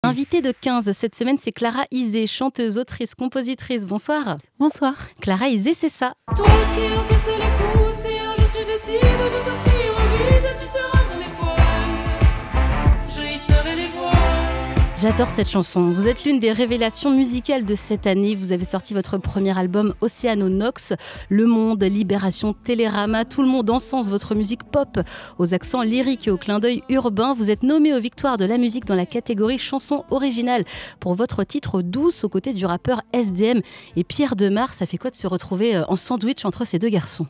Invitée de 15 cette semaine, c'est Clara Isé, chanteuse, autrice, compositrice. Bonsoir. Bonsoir. Clara Isé, c'est ça. Toi qui encaisses les coups, si un jour tu décides de t'offrir au vide, tu seras mon étoile, je hisserai les voiles. J'adore cette chanson. Vous êtes l'une des révélations musicales de cette année. Vous avez sorti votre premier album Océanonox, Le Monde, Libération, Télérama. Tout le monde encense votre musique pop aux accents lyriques et au clin d'œil urbain. Vous êtes nommé aux Victoires de la musique dans la catégorie chanson originale pour votre titre Douce aux côtés du rappeur SDM et Pierre Demar. Ça fait quoi de se retrouver en sandwich entre ces deux garçons?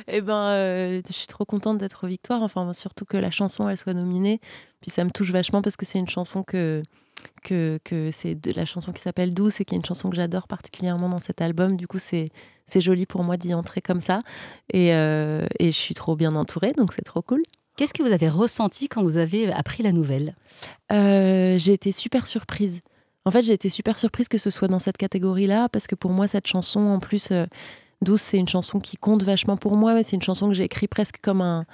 Je suis trop contente d'être aux Victoires. Enfin, surtout que la chanson elle soit nominée. Puis ça me touche vachement parce que c'est une chanson que c'est de la chanson qui s'appelle Douce et qui est une chanson que j'adore particulièrement dans cet album. Du coup, c'est joli pour moi d'y entrer comme ça. Et je suis trop bien entourée, donc c'est trop cool. Qu'est-ce que vous avez ressenti quand vous avez appris la nouvelle? J'ai été super surprise. En fait, j'ai été super surprise que ce soit dans cette catégorie-là parce que pour moi, cette chanson, en plus, Douce, c'est une chanson qui compte vachement pour moi. C'est une chanson que j'ai écrite presque comme un...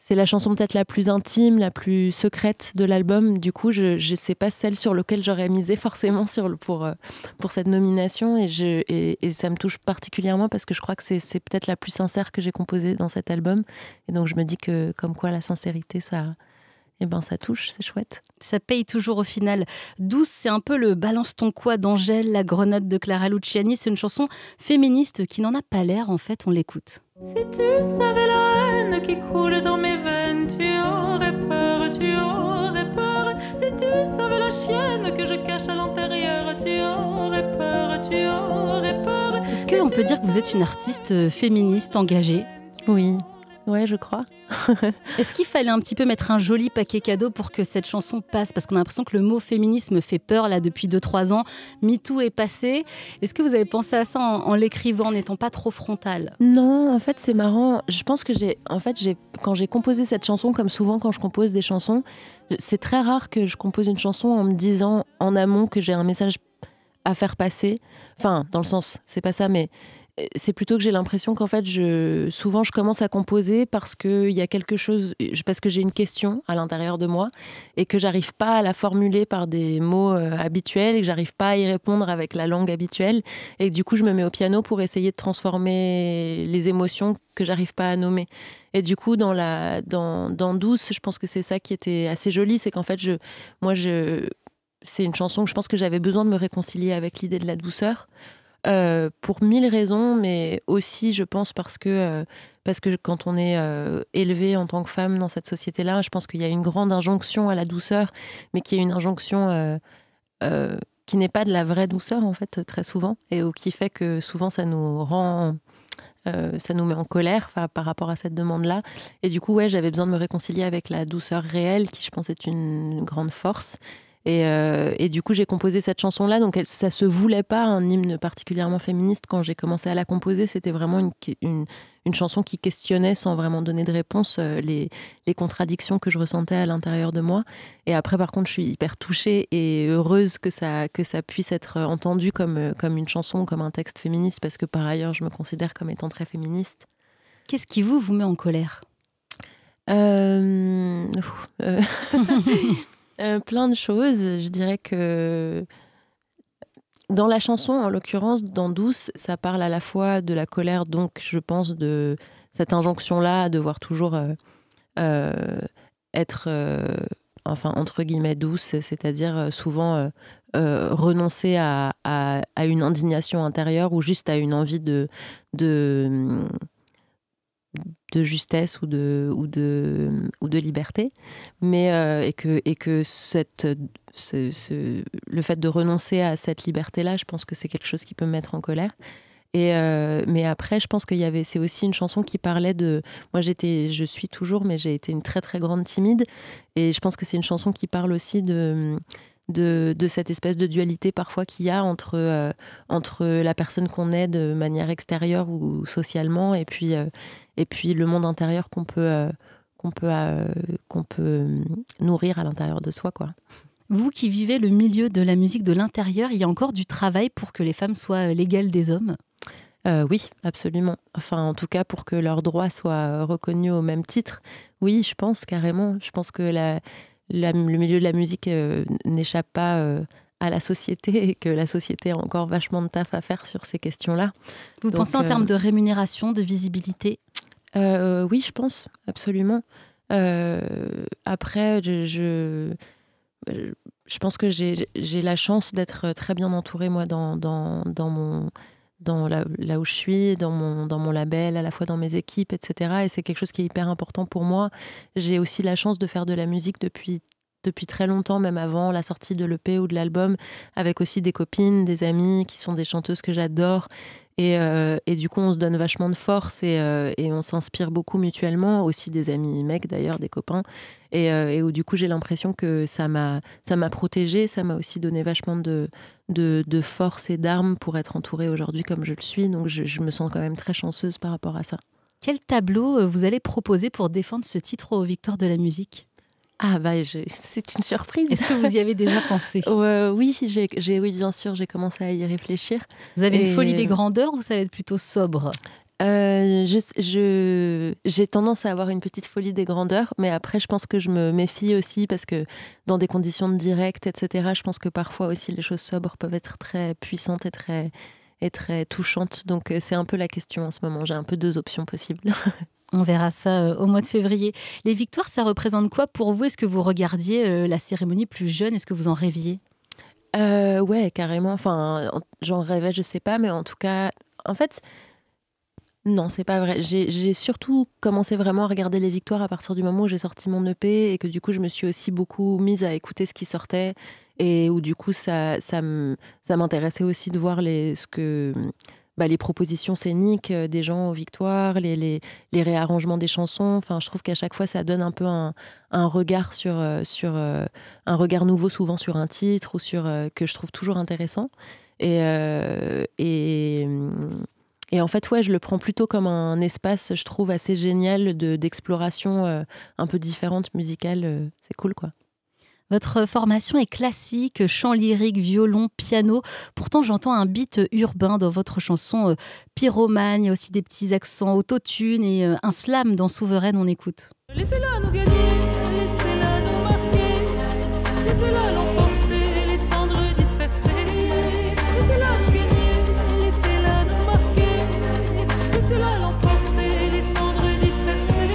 C'est la chanson peut-être la plus intime, la plus secrète de l'album. Du coup, je sais pas celle sur laquelle j'aurais misé forcément pour cette nomination. Et ça me touche particulièrement parce que je crois que c'est peut-être la plus sincère que j'ai composée dans cet album. Et donc, je me dis que comme quoi la sincérité, ça touche, c'est chouette. Ça paye toujours au final. Douce, c'est un peu le balance ton quoi d'Angèle, la grenade de Clara Luciani. C'est une chanson féministe qui n'en a pas l'air, en fait, on l'écoute. Si tu savais la haine qui coule dans mes veines, tu aurais peur, tu aurais peur. Si tu savais la chienne que je cache à l'intérieur, tu aurais peur, tu aurais peur. Est-ce qu'on peut dire que vous êtes une artiste féministe engagée? Oui, ouais, je crois. Est-ce qu'il fallait un petit peu mettre un joli paquet cadeau pour que cette chanson passe? Parce qu'on a l'impression que le mot féminisme fait peur là depuis 2-3 ans. MeToo est passé. Est-ce que vous avez pensé à ça en l'écrivant, en n'étant pas trop frontal? Non, en fait, c'est marrant. Je pense que quand j'ai composé cette chanson, comme souvent quand je compose des chansons, c'est très rare que je compose une chanson en me disant en amont que j'ai un message à faire passer. Enfin, dans le sens, c'est pas ça, mais c'est plutôt que j'ai l'impression qu'en fait, souvent je commence à composer parce qu'il y a quelque chose, parce que j'ai une question à l'intérieur de moi et que j'arrive pas à la formuler par des mots habituels et que j'arrive pas à y répondre avec la langue habituelle. Et du coup, je me mets au piano pour essayer de transformer les émotions que j'arrive pas à nommer. Et du coup, dans Douce, je pense que c'est ça qui était assez joli, c'est qu'en fait, c'est une chanson que je pense que j'avais besoin de me réconcilier avec l'idée de la douceur. Pour 1000 raisons, mais aussi je pense parce que quand on est élevé en tant que femme dans cette société-là, je pense qu'il y a une grande injonction à la douceur, mais qui est une injonction qui n'est pas de la vraie douceur en fait très souvent, et qui fait que souvent ça nous met en colère par rapport à cette demande-là. Et du coup, ouais, j'avais besoin de me réconcilier avec la douceur réelle, qui je pense est une grande force. Et du coup, j'ai composé cette chanson-là. Donc, ça se voulait pas un hymne particulièrement féministe quand j'ai commencé à la composer. C'était vraiment une chanson qui questionnait, sans vraiment donner de réponse, les contradictions que je ressentais à l'intérieur de moi. Et après, par contre, je suis hyper touchée et heureuse que ça puisse être entendu comme une chanson, comme un texte féministe, parce que par ailleurs, je me considère comme étant très féministe. Qu'est-ce qui vous met en colère? Plein de choses. Je dirais que dans la chanson, en l'occurrence, dans Douce, ça parle à la fois de la colère, donc je pense de cette injonction-là à devoir toujours être, enfin, entre guillemets, douce, c'est-à-dire souvent renoncer à une indignation intérieure ou juste à une envie de justesse ou de liberté, mais et que le fait de renoncer à cette liberté-là, je pense que c'est quelque chose qui peut me mettre en colère. Mais après, je pense c'est aussi une chanson qui parlait de... Moi, je suis toujours, mais j'ai été une très très grande timide, et je pense que c'est une chanson qui parle aussi de cette espèce de dualité parfois qu'il y a entre la personne qu'on est de manière extérieure ou socialement, et puis le monde intérieur qu'on peut nourrir à l'intérieur de soi, quoi. Vous qui vivez le milieu de la musique de l'intérieur, il y a encore du travail pour que les femmes soient l'égale des hommes? Oui, absolument. Enfin, en tout cas, pour que leurs droits soient reconnus au même titre. Oui, je pense carrément. Je pense que le milieu de la musique n'échappe pas à la société et que la société a encore vachement de taf à faire sur ces questions-là. Vous pensez en termes de rémunération, de visibilité ? Oui, je pense, absolument. Après, je pense que j'ai la chance d'être très bien entourée, moi, là où je suis, dans mon label, à la fois dans mes équipes, etc. Et c'est quelque chose qui est hyper important pour moi. J'ai aussi la chance de faire de la musique depuis très longtemps, même avant la sortie de l'EP ou de l'album, avec aussi des copines, des amies qui sont des chanteuses que j'adore. Et du coup, on se donne vachement de force et on s'inspire beaucoup mutuellement, aussi des amis mecs d'ailleurs, des copains. Et où du coup, j'ai l'impression que ça m'a protégée, ça m'a aussi donné vachement de force et d'armes pour être entourée aujourd'hui comme je le suis. Donc je me sens quand même très chanceuse par rapport à ça. Quel tableau vous allez proposer pour défendre ce titre aux Victoires de la musique ? Ah c'est une surprise. Est-ce que vous y avez déjà pensé ? Oui, oui, bien sûr, j'ai commencé à y réfléchir. Vous avez une folie des grandeurs ou ça va être plutôt sobre ? J'ai tendance à avoir une petite folie des grandeurs, mais après je pense que je me méfie aussi parce que dans des conditions de direct, etc., je pense que parfois aussi les choses sobres peuvent être très puissantes et très touchantes. Donc c'est un peu la question en ce moment. J'ai un peu 2 options possibles. On verra ça au mois de février. Les victoires, ça représente quoi pour vous ? Est-ce que vous regardiez la cérémonie plus jeune ? Est-ce que vous en rêviez ? Ouais, carrément. Enfin, j'en rêvais, je sais pas, mais en tout cas, en fait, non, c'est pas vrai. J'ai surtout commencé vraiment à regarder les victoires à partir du moment où j'ai sorti mon EP et que du coup, je me suis aussi beaucoup mise à écouter ce qui sortait et où du coup, ça m'intéressait aussi de voir les propositions scéniques des gens aux victoires, les réarrangements des chansons. Enfin, je trouve qu'à chaque fois, ça donne un peu un regard sur un regard nouveau, souvent sur un titre ou que je trouve toujours intéressant. Et en fait, ouais, je le prends plutôt comme un espace, je trouve, assez génial d'exploration un peu différente, musicale. C'est cool, quoi. Votre formation est classique, chant lyrique, violon, piano. Pourtant, j'entends un beat urbain dans votre chanson Pyromane. Il y a aussi des petits accents autotune et un slam dans Souveraine, on écoute. Laissez-la nous gagner, laissez-la nous marquer, laissez-la l'emporter, les cendres dispersées. Laissez-la nous gagner, laissez-la nous marquer, laissez-la l'emporter, les cendres dispersées.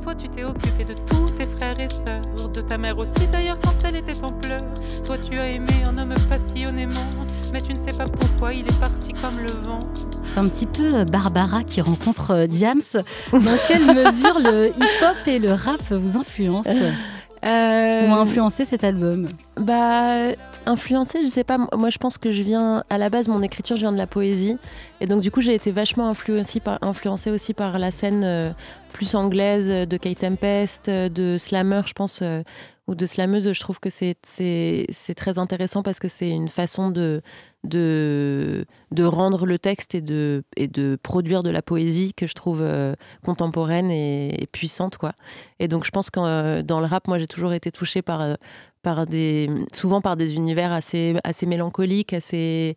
Toi, tu t'es occupé de tous tes frères et sœurs, de ta mère aussi d'ailleurs quand elle était en pleurs. Toi, tu as aimé un homme passionnément, mais tu ne sais pas pourquoi il est parti comme le vent. C'est un petit peu Barbara qui rencontre Diams. Dans quelle mesure le hip-hop et le rap vous influencent ou ont influencé cet album ? Influencé, je sais pas. Moi, je pense que à la base, mon écriture, je viens de la poésie. Et donc, du coup, j'ai été vachement influencée aussi par la scène plus anglaise de Kate Tempest, de slammer, je pense, ou de slameuse. Je trouve que c'est très intéressant parce que c'est une façon de rendre le texte et de produire de la poésie que je trouve contemporaine et puissante, quoi. Et donc, je pense que dans le rap, moi, j'ai toujours été touchée souvent par des univers assez mélancoliques, assez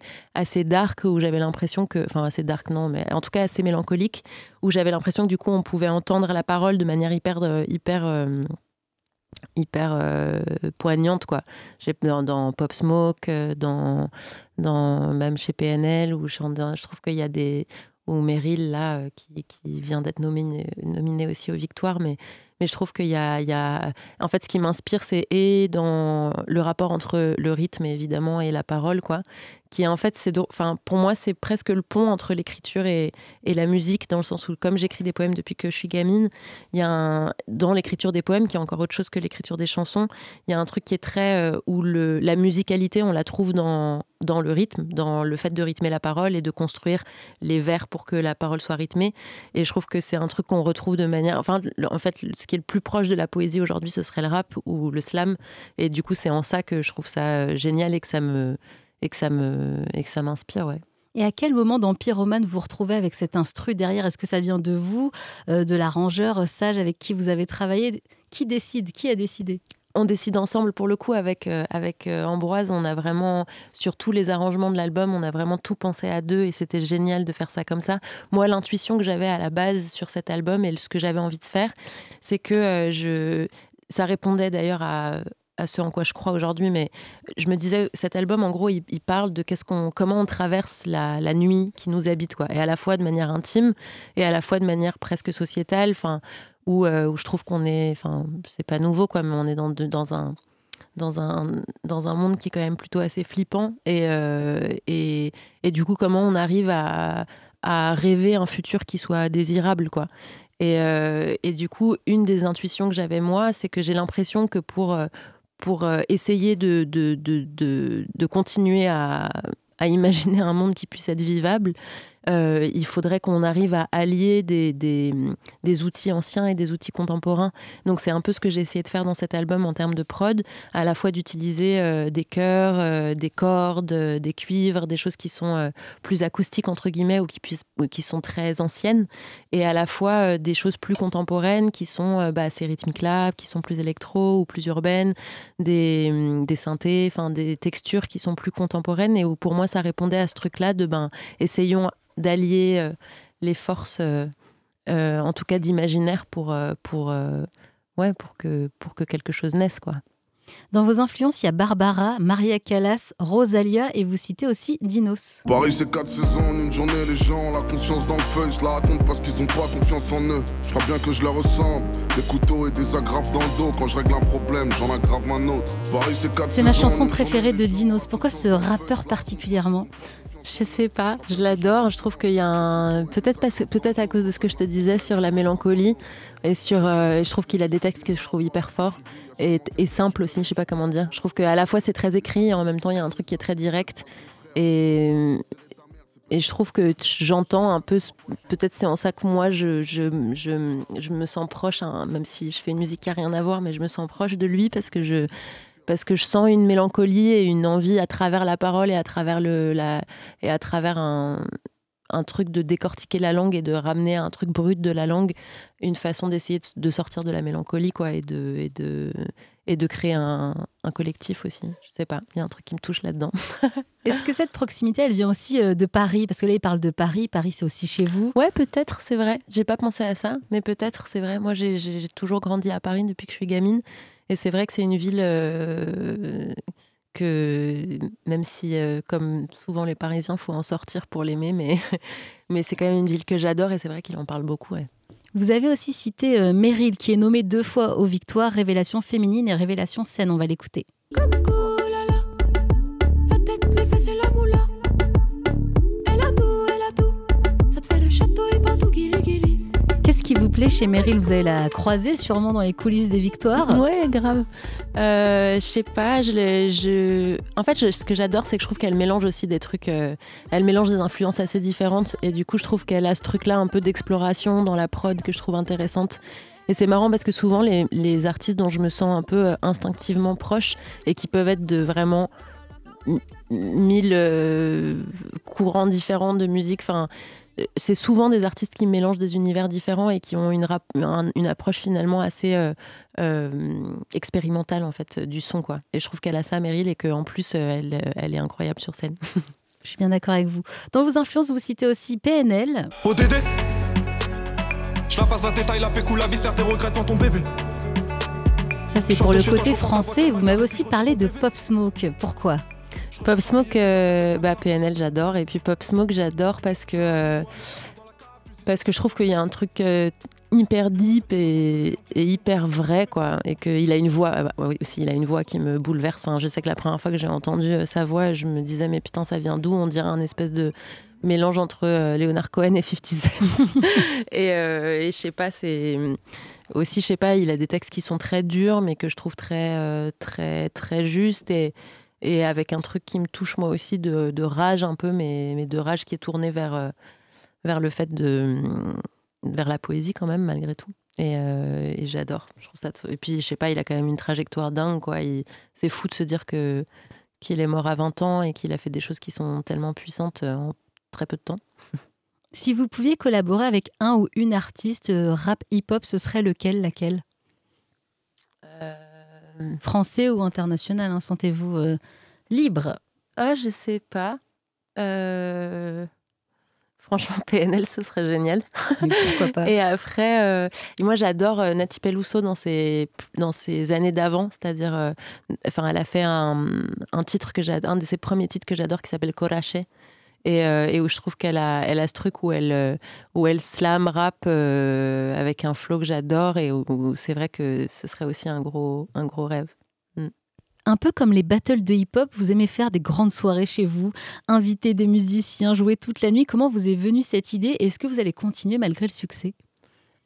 dark, où j'avais l'impression que, enfin assez dark non, mais en tout cas assez mélancolique, où j'avais l'impression que du coup on pouvait entendre la parole de manière hyper poignante, quoi. Dans Pop Smoke, dans même chez PNL, où je trouve qu'il y a ou Meryl là qui vient d'être nominé aussi aux victoires, mais je trouve qu'il y a en fait ce qui m'inspire, c'est dans le rapport entre le rythme évidemment et la parole, quoi, qui en fait pour moi c'est presque le pont entre l'écriture et la musique, dans le sens où comme j'écris des poèmes depuis que je suis gamine, il y a dans l'écriture des poèmes, qui est encore autre chose que l'écriture des chansons, il y a un truc qui est très où la musicalité on la trouve dans le rythme, dans le fait de rythmer la parole et de construire les vers pour que la parole soit rythmée. Et je trouve que c'est un truc qu'on retrouve de manière... en fait, ce qui est le plus proche de la poésie aujourd'hui, ce serait le rap ou le slam. Et du coup, c'est en ça que je trouve ça génial et que ça m'inspire, ouais. Et à quel moment dans Pyromane vous vous retrouvez avec cet instru derrière ? Est-ce que ça vient de vous, de l'arrangeur Sage avec qui vous avez travaillé ? Qui décide ? Qui a décidé ? On décide ensemble, pour le coup, avec Ambroise. On a vraiment, sur tous les arrangements de l'album, on a vraiment tout pensé à 2 et c'était génial de faire ça comme ça. Moi, l'intuition que j'avais à la base sur cet album et ce que j'avais envie de faire, c'est que ça répondait d'ailleurs à ce en quoi je crois aujourd'hui, mais je me disais, cet album, en gros, il parle de comment on traverse la nuit qui nous habite, quoi, et à la fois de manière intime et à la fois de manière presque sociétale, enfin, où je trouve qu'on est, enfin, c'est pas nouveau, quoi, mais on est dans un monde qui est quand même plutôt assez flippant, et du coup, comment on arrive à rêver un futur qui soit désirable, quoi. Et du coup, une des intuitions que j'avais, moi, c'est que j'ai l'impression que pour essayer de continuer à imaginer un monde qui puisse être vivable, il faudrait qu'on arrive à allier des outils anciens et des outils contemporains. Donc c'est un peu ce que j'ai essayé de faire dans cet album en termes de prod, à la fois d'utiliser des chœurs, des cordes, des cuivres, des choses qui sont plus acoustiques entre guillemets ou qui sont très anciennes, et à la fois des choses plus contemporaines qui sont ces rythmiques-là, qui sont plus électro ou plus urbaines, des synthés, enfin des textures qui sont plus contemporaines, et où pour moi ça répondait à ce truc-là de essayons d'allier les forces, en tout cas d'imaginaire, pour que quelque chose naisse, quoi. Dans vos influences, il y a Barbara, Maria Callas, Rosalia, et vous citez aussi Dinos. Paris, c'est 4 saisons en une journée, les gens ont la conscience dans le feu, ils se la racontent parce qu'ils ont pas confiance en eux. Je crois bien que je leur ressemble, des couteaux et des agrafes dans le dos. Quand je règle un problème, j'en aggrave un autre. Paris, c'est 4 C'est ma chanson préférée de Dinos. Pourquoi ce rappeur particulièrement ? Je sais pas, je l'adore. Je trouve qu'il y a peut-être à cause de ce que je te disais sur la mélancolie, et je trouve qu'il a des textes que je trouve hyper forts et simples aussi. Je sais pas comment dire. Je trouve qu'à la fois c'est très écrit et en même temps il y a un truc qui est très direct, et je trouve que j'entends un peu. Peut-être c'est en ça que moi je me sens proche, hein, même si je fais une musique qui a rien à voir, mais je me sens proche de lui parce que je sens une mélancolie et une envie à travers la parole et à travers un truc de décortiquer la langue et de ramener à un truc brut de la langue, une façon d'essayer de sortir de la mélancolie, quoi, et de créer un collectif aussi. Je sais pas, il y a un truc qui me touche là-dedans. Est-ce que cette proximité, elle vient aussi de Paris ? Parce que là, il parle de Paris. Paris, c'est aussi chez vous. Ouais, peut-être, c'est vrai. J'ai pas pensé à ça, mais peut-être, c'est vrai. Moi, j'ai toujours grandi à Paris depuis que je suis gamine. Et c'est vrai que c'est une ville que, même si, comme souvent les Parisiens, il faut en sortir pour l'aimer, mais c'est quand même une ville que j'adore, et c'est vrai qu'il en parle beaucoup. Ouais. Vous avez aussi cité Meryl, qui est nommée 2 fois aux Victoires, Révélation féminine et Révélation scène. On va l'écouter. Coucou, lala, la tête, les fesses et la moula. Elle a tout, ça te fait le château et pas tout guili. Qu'est-ce qui vous plaît chez Meryl ? Vous allez la croiser sûrement dans les coulisses des Victoires. Ouais, grave. Je sais pas, en fait, ce que j'adore, c'est que je trouve qu'elle mélange aussi des trucs, elle mélange des influences assez différentes, et du coup, je trouve qu'elle a ce truc-là un peu d'exploration dans la prod que je trouve intéressante. Et c'est marrant parce que souvent, les artistes dont je me sens un peu instinctivement proche, et qui peuvent être de vraiment 1000 courants différents de musique, enfin, c'est souvent des artistes qui mélangent des univers différents et qui ont une approche finalement assez expérimentale, en fait, du son, quoi. Et je trouve qu'elle a ça, Meryl, et qu'en plus elle est incroyable sur scène. Je suis bien d'accord avec vous. Dans vos influences, vous citez aussi PNL. Oh Dédé, je la passe la détail, la pécou, la viscère, tes regrets devant ton bébé. Ça, c'est pour le côté français. Vous m'avez aussi parlé de Pop Smoke. Pourquoi ? Pop Smoke, PNL, j'adore. Et puis Pop Smoke, j'adore parce que je trouve qu'il y a un truc hyper deep et hyper vrai, quoi. Et qu'il a une voix, aussi, il a une voix qui me bouleverse. Enfin, je sais que la première fois que j'ai entendu sa voix, je me disais, mais putain, ça vient d'où ? On dirait un espèce de mélange entre Leonard Cohen et 50 Cent. et je sais pas, c'est... Aussi, je sais pas, il a des textes qui sont très durs, mais que je trouve très, très, très justes, et avec un truc qui me touche moi aussi de rage un peu, mais de rage qui est tournée vers le fait vers la poésie quand même, malgré tout. Et j'adore. Je trouve ça et puis, je sais pas, il a quand même une trajectoire dingue, quoi. C'est fou de se dire qu'il est mort à 20 ans et qu'il a fait des choses qui sont tellement puissantes en très peu de temps. Si vous pouviez collaborer avec un ou une artiste rap hip-hop, ce serait laquelle ? Français ou international, hein, sentez-vous libre ? Ah, je sais pas. Franchement, PNL, ce serait génial. Mais pourquoi pas. Et après, et moi, j'adore Nati Peluso dans ses années d'avant. C'est-à-dire, elle a fait un titre un de ses premiers titres que j'adore qui s'appelle Corache. Et où je trouve qu'elle a ce truc où elle slam rap avec un flow que j'adore et où c'est vrai que ce serait aussi un gros rêve. Un peu comme les battles de hip-hop, vous aimez faire des grandes soirées chez vous, inviter des musiciens, jouer toute la nuit. Comment vous est venue cette idée et est-ce que vous allez continuer malgré le succès ?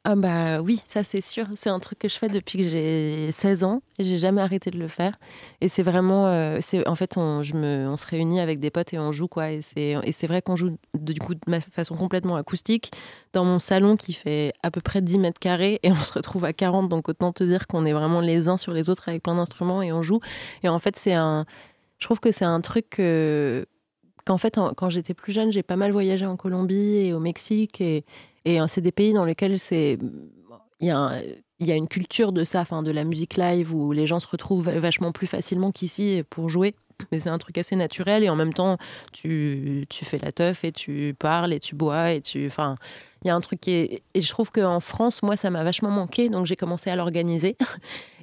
Ah bah oui, ça c'est sûr. C'est un truc que je fais depuis que j'ai 16 ans et j'ai jamais arrêté de le faire. Et c'est vraiment... en fait, on se réunit avec des potes et on joue, quoi. Et c'est vrai qu'on joue du coup de ma façon complètement acoustique dans mon salon qui fait à peu près 10 mètres carrés et on se retrouve à 40. Donc autant te dire qu'on est vraiment les uns sur les autres avec plein d'instruments et on joue. Et en fait, je trouve que c'est un truc qu'en fait, quand j'étais plus jeune, j'ai pas mal voyagé en Colombie et au Mexique et c'est des pays dans lesquels il y a une culture de ça, de la musique live où les gens se retrouvent vachement plus facilement qu'ici pour jouer. Mais c'est un truc assez naturel et en même temps, tu fais la teuf et tu parles et tu bois et il y a un truc et je trouve qu'en France, moi, ça m'a vachement manqué, donc j'ai commencé à l'organiser.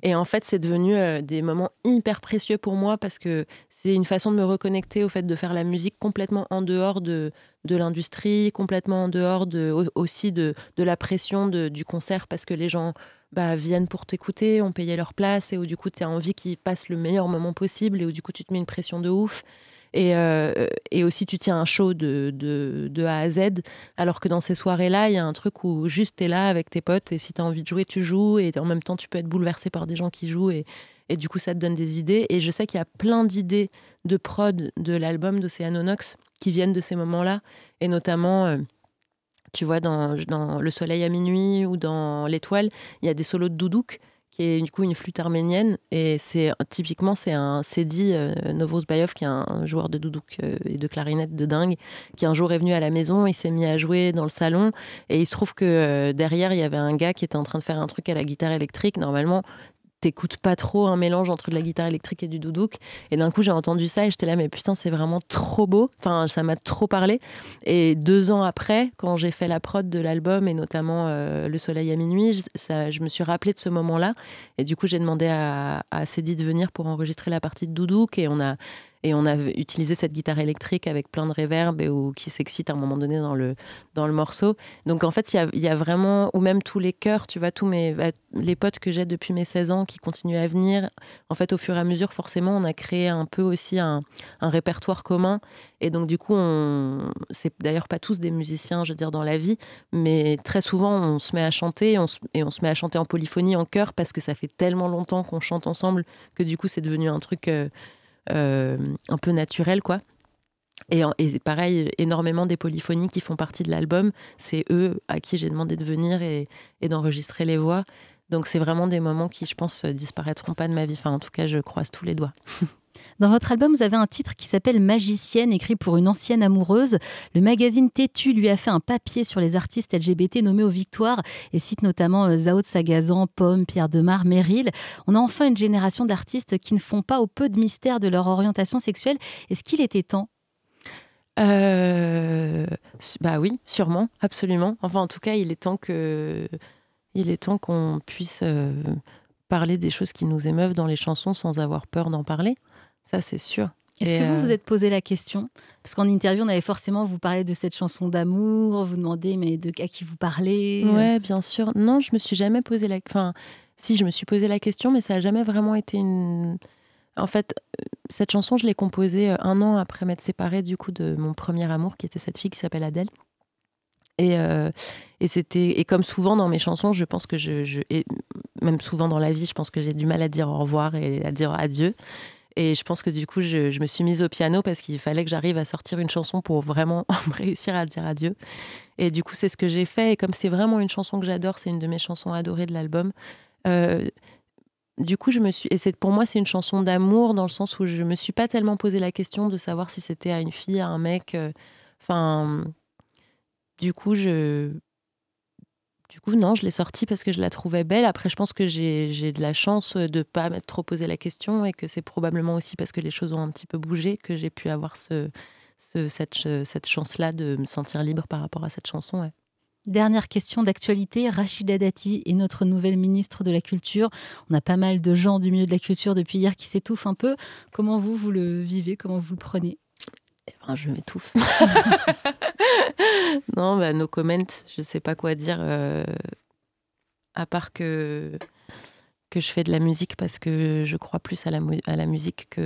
Et en fait, c'est devenu des moments hyper précieux pour moi parce que c'est une façon de me reconnecter au fait de faire la musique complètement en dehors de l'industrie, complètement en dehors aussi de la pression du concert parce que les gens viennent pour t'écouter, ont payé leur place et où du coup, tu as envie qu'ils passent le meilleur moment possible et où du coup, tu te mets une pression de ouf. Et aussi, tu tiens un show de A à Z, alors que dans ces soirées-là, il y a un truc où juste t'es là avec tes potes et si t'as envie de jouer, tu joues et en même temps, tu peux être bouleversé par des gens qui jouent et du coup, ça te donne des idées. Et je sais qu'il y a plein d'idées de prod de l'album d'Océano Nox qui viennent de ces moments-là et notamment... tu vois, dans Le Soleil à minuit ou dans L'Étoile, il y a des solos de doudouk, qui est du coup une flûte arménienne. Et typiquement, c'est un Sedi Novosbayov, qui est un joueur de doudouk et de clarinette de dingue, qui un jour est venu à la maison, il s'est mis à jouer dans le salon. Et il se trouve que derrière, il y avait un gars qui était en train de faire un truc à la guitare électrique. Normalement, t'écoutes pas trop un mélange entre de la guitare électrique et du doudouk. Et d'un coup, j'ai entendu ça et j'étais là, mais putain, c'est vraiment trop beau. Enfin, ça m'a trop parlé. Et 2 ans après, quand j'ai fait la prod de l'album et notamment Le Soleil à minuit, je me suis rappelée de ce moment-là. Et du coup, j'ai demandé à Cédie de venir pour enregistrer la partie de doudouk et on a utilisé cette guitare électrique avec plein de réverb qui s'excite à un moment donné dans le morceau. Donc en fait, il y a vraiment, ou même tous les chœurs, tu vois, les potes que j'ai depuis mes 16 ans qui continuent à venir. En fait, au fur et à mesure, forcément, on a créé un peu aussi un répertoire commun. Et donc du coup, c'est d'ailleurs pas tous des musiciens, je veux dire, dans la vie, mais très souvent, on se met à chanter et on se met à chanter en polyphonie, en chœur, parce que ça fait tellement longtemps qu'on chante ensemble que du coup, c'est devenu un truc... un peu naturel, quoi. Et pareil, énormément des polyphonies qui font partie de l'album, c'est eux à qui j'ai demandé de venir et d'enregistrer les voix. Donc c'est vraiment des moments qui, je pense, disparaîtront pas de ma vie. Enfin, en tout cas, je croise tous les doigts. Dans votre album, vous avez un titre qui s'appelle Magicienne, écrit pour une ancienne amoureuse. Le magazine Tétu lui a fait un papier sur les artistes LGBT nommés aux victoires et cite notamment Zao de Sagazan, Pomme, Pierre Demar, Meryl. On a enfin une génération d'artistes qui ne font pas au peu de mystère de leur orientation sexuelle. Est-ce qu'il était temps ? Bah oui, sûrement, absolument. Enfin, en tout cas, il est temps qu'on puisse parler des choses qui nous émeuvent dans les chansons sans avoir peur d'en parler. Ça, c'est sûr. Est-ce que vous vous êtes posé la question ? Parce qu'en interview, on avait forcément vous parler de cette chanson d'amour, vous demandez mais à qui vous parlez ? Ouais, bien sûr. Non, je me suis jamais posé la... Enfin, si, je me suis posé la question, mais ça n'a jamais vraiment été une... En fait, cette chanson, je l'ai composée 1 an après m'être séparée du coup de mon premier amour, qui était cette fille qui s'appelle Adèle. Et comme souvent dans mes chansons, je pense que et même souvent dans la vie, je pense que j'ai du mal à dire au revoir et à dire adieu. Et je pense que du coup, je me suis mise au piano parce qu'il fallait que j'arrive à sortir une chanson pour vraiment réussir à dire adieu. Et du coup, c'est ce que j'ai fait. Et comme c'est vraiment une chanson que j'adore, c'est une de mes chansons adorées de l'album. Du coup, pour moi, c'est une chanson d'amour dans le sens où je me suis pas tellement posé la question de savoir si c'était à une fille, à un mec. Du coup, non, je l'ai sortie parce que je la trouvais belle. Après, je pense que j'ai de la chance de pas m'être trop posé la question et que c'est probablement aussi parce que les choses ont un petit peu bougé que j'ai pu avoir cette chance-là de me sentir libre par rapport à cette chanson. Ouais. Dernière question d'actualité, Rachida Dati est notre nouvelle ministre de la Culture. On a pas mal de gens du milieu de la culture depuis hier qui s'étouffent un peu. Comment vous le vivez? Comment vous le prenez? Je m'étouffe. Non, no comment. Je sais pas quoi dire, à part que je fais de la musique parce que je crois plus à la musique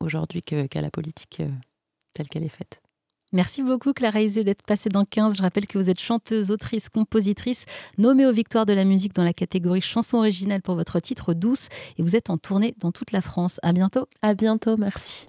aujourd'hui qu'à la politique telle qu'elle est faite. Merci beaucoup Clara Isé d'être passée dans 15. Je rappelle que vous êtes chanteuse, autrice, compositrice, nommée aux Victoires de la musique dans la catégorie chanson originale pour votre titre Douce. Et vous êtes en tournée dans toute la France. À bientôt. À bientôt, merci.